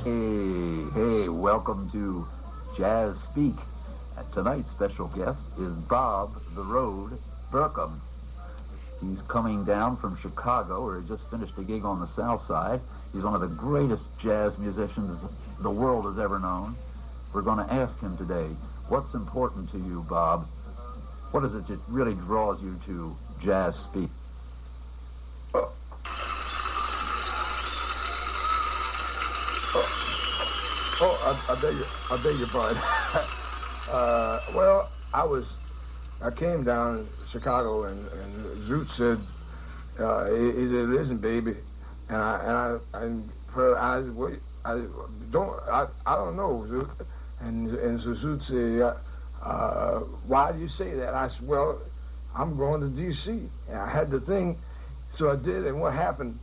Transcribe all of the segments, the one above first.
Hey, welcome to Jazz Speak. And tonight's special guest is Bob the Road Burkam. He's coming down from Chicago, where he just finished a gig on the South Side. He's one of the greatest jazz musicians the world has ever known. We're going to ask him today, what's important to you, Bob? What is it that really draws you to Jazz Speak? I beg your pardon. Well, I came down to Chicago, and Zoot said, he said, "Listen, baby," and I don't know, Zoot, and so Zoot said, "Why do you say that?" I said, "Well, I'm going to D.C." And I had the thing, so I did, and what happened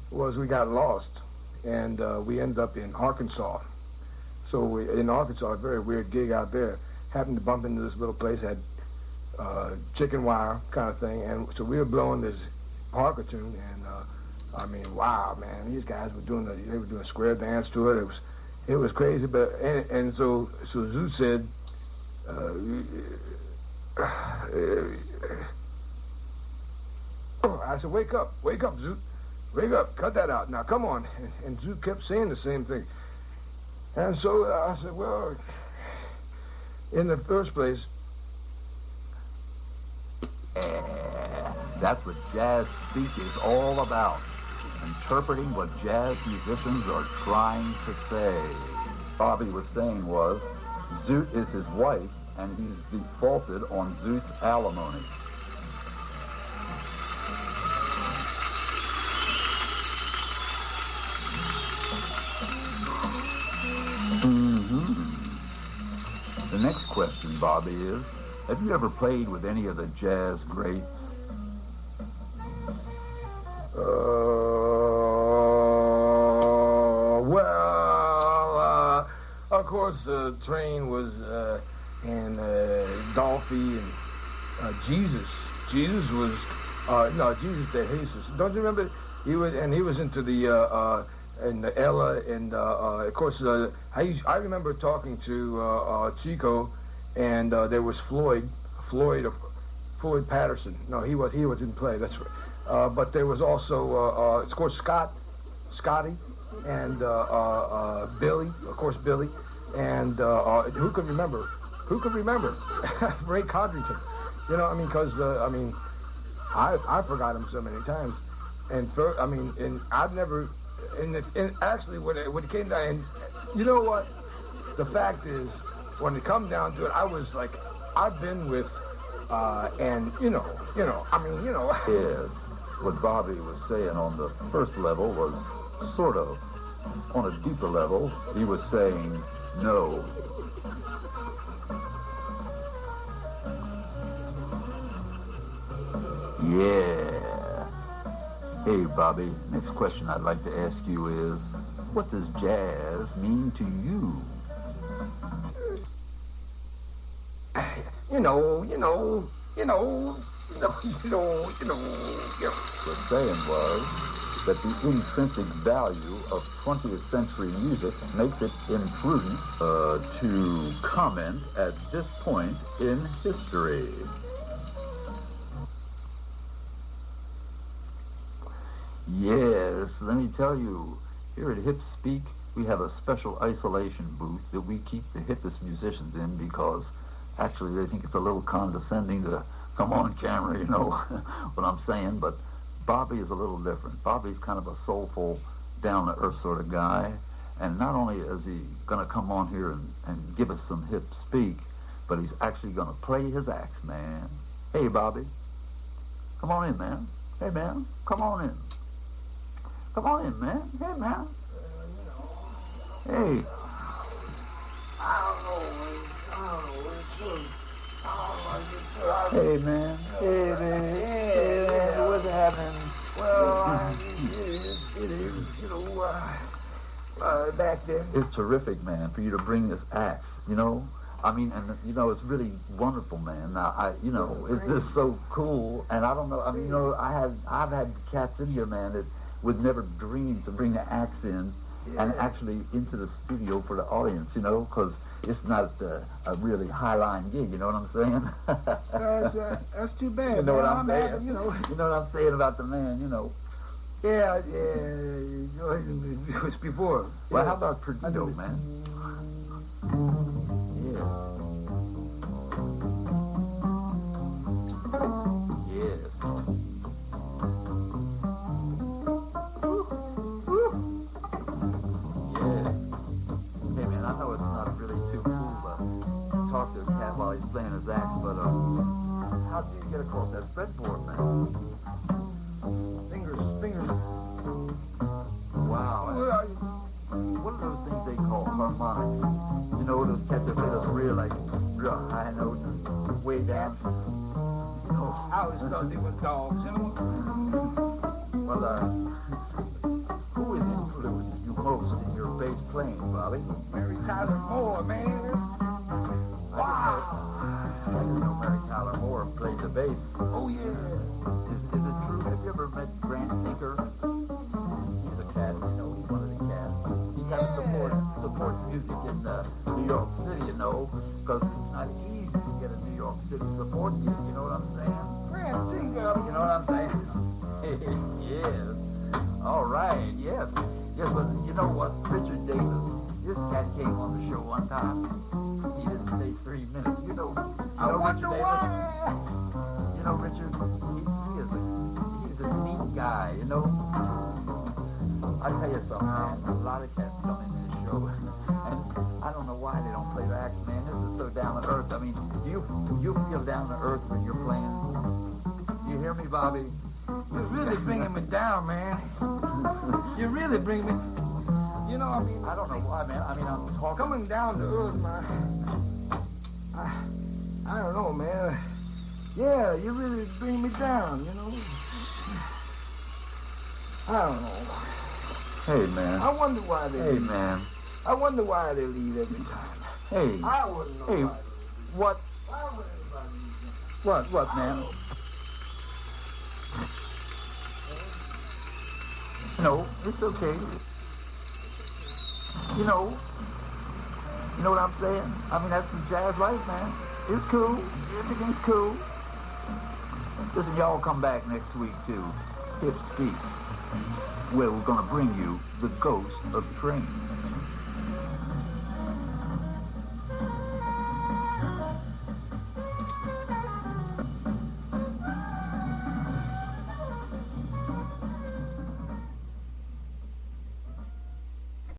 was we got lost, and we ended up in Arkansas. So in Arkansas, a very weird gig out there, happened to bump into this little place, had chicken wire kind of thing, and so we were blowing this harker tune, and I mean, wow, man, these guys were doing a square dance to it. It was crazy, but and so Zoot said, I said, wake up, Zoot, wake up, cut that out, now come on, and Zoot kept saying the same thing. And so I said, well, in the first place... That's what Jazz Speak is all about. Interpreting what jazz musicians are trying to say. Bobby was saying was, Zoot is his wife, and he's defaulted on Zoot's alimony. The next question, Bobby, is, have you ever played with any of the jazz greats? Of course, Train was, and Dolphy, and Jesus. Jesus was, Jesus de Jesus. Don't you remember? He was into the, and Ella, and of course, I remember talking to Chico, and there was Floyd Patterson. No, he didn't play. That's right. But there was also, of course, Scotty, and Billy, of course, Billy, and who could remember? Ray Codrington. You know, I mean, because I forgot him so many times, and I've never. And actually, when it came down, and you know what? The fact is, when it come down to it, I was like, I've been with, and Yes, what Bobby was saying on the first level was sort of, on a deeper level, he was saying no. Yeah. Hey, Bobby, next question I'd like to ask you is, what does jazz mean to you? The saying was that the intrinsic value of 20th century music makes it imprudent to comment at this point in history. Yes, let me tell you, here at Hip Speak, we have a special isolation booth that we keep the hippest musicians in because actually they think it's a little condescending to come on camera, you know what I'm saying, but Bobby is a little different. Bobby's kind of a soulful, down-to-earth sort of guy, and not only is he going to come on here and give us some Hip Speak, but he's actually going to play his axe, man. Hey, Bobby, come on in, man. Hey, man, come on in. Come on in, man. Hey, man. Hey. Hey, man. Hey, man. Hey, man. What's happening? Well, it is, back then. It's terrific, man, for you to bring this axe, you know? I mean, and, it's really wonderful, man. Now, it's just so cool. And I don't know, I've had cats in here, man, that would never dream to bring the axe in and actually into the studio for the audience, you know, because it's not a really high-line gig, you know what I'm saying? That's too bad. You know what man. I'm saying? Happy, you know. You know what I'm saying about the man, you know. Yeah. It was before. Well, yeah. how about Perdido, man? Yeah. Yes. Yeah. Hey, man, I know it's not really too cool to talk to a cat while he's playing his axe, but how do you get across that fretboard, man? Fingers. Wow. What are those things they call harmonics? You know, those cats that play those real high notes, way down. You know, I always thought they were dogs, you know. Well, who has influenced you most in your bass playing, Bobby? Mary Tyler Moore, man. I didn't know Mary Tyler Moore played the bass. Oh yeah. Is it true? Have you ever met Grant Tinker? He's a cat, you know, he's one of the cats. He kind of supports music in New York City, you know, because it's not easy to get a New York City support gig, you know what I'm saying? Grant Tinker. You know what I'm saying? Yes. All right, yes. Yes, but you know what? Richard Davis, this cat came on the show one time. He didn't stay 3 minutes. You know I wonder Richard why. Davis? You know, Richard, he's a neat guy, you know? I tell you something, man. A lot of cats come in this show, and I don't know why they don't play the axe, man. This is so down to earth. I mean, do you feel down to earth when you're playing? You hear me, Bobby? You're really bringing me down, man. You really bring me. You know, I mean, I don't know why, man. I mean, I'm talking. coming down to earth, man. I don't know, man. Yeah, you really bring me down, you know. I don't know. Hey, man. I wonder why they Hey, leave. man. I wonder why they leave every time. Hey. I wouldn't know Hey, why. what? Why would everybody leave? What, man? No, it's okay. You know what I'm saying? I mean, that's the jazz life, man. It's cool. Everything's cool. Listen, y'all come back next week to Hip Speak, where we're going to bring you the ghost of trains.